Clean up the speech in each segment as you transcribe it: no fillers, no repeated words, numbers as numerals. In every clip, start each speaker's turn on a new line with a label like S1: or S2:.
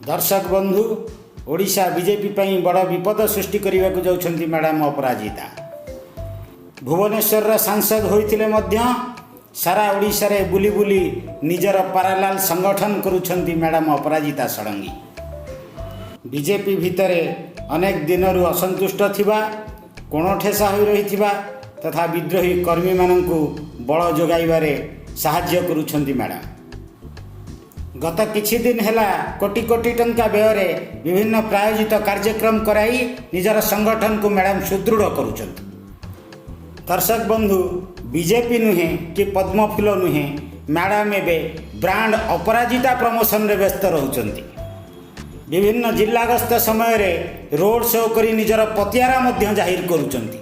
S1: दर्शक बंधु ओडिशा बीजेपी ପାଇଁ बड़ विपद सृष्टि करने को जाउछंती मैडम अपराजिता। भुवनेश्वर सांसद होइतिले मध्य सारा ओडिशा रे बुली बुली निजर पारालाल संगठन करुछंती मैडम अपराजिता षडंगी। बीजेपी भितरे अनेक दिनरु असंतुष्ट थिबा कोणठेसा होई रहिथिबा तथा विद्रोही कर्मी माननकु बळ जोगाइबारे साहाय्य करुछंती मैडम। गत किछि दिन हैला कोटी कोटी टंका व्यय विभिन्न प्रायोजित कार्यक्रम कराई निजर संगठन को मैडम सुदृढ़ करुछंती। दर्शक बंधु बीजेपी नुहे कि पद्मफुल नुहे मैडम एबे ब्रांड अपराजिता प्रमोशन रे व्यस्त रहउछंती। विभिन्न जिला गस्त समय रे रोड शो करी निजर पतियारा मध्य जाहिर करुछंती।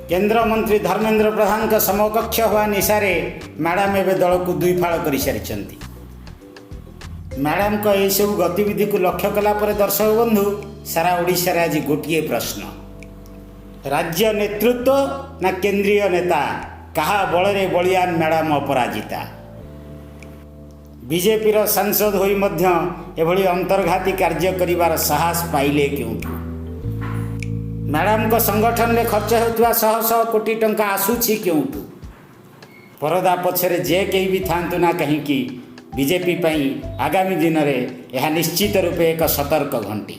S1: केंद्र मंत्री धर्मेंद्र प्रधान का समकक्ष हुआ निशारे मैडम एबे दल को दुई फाड़ कर सारी। मैडम का यह सब गतिविधि को लक्ष्य कला पर दर्शक बंधु सारा ओडिशा रे आज गोटे प्रश्न, राज्य नेतृत्व ना केंद्रीय नेता कहा बल बलियान मैडम अपराजिता। बीजेपी रो सांसद होई मध्य एभली अंतर्घाती कार्य करिवार साहस पाइले क्योंकि मैडम को संगठन में खर्च होता शह शह कोटी टंका आसूची क्योंटू। परदा पछरे जे कहीं भी थांतु ना कहीं बीजेपी आगामी दिन में यह निश्चित रूपे एक सतर्क घंटी।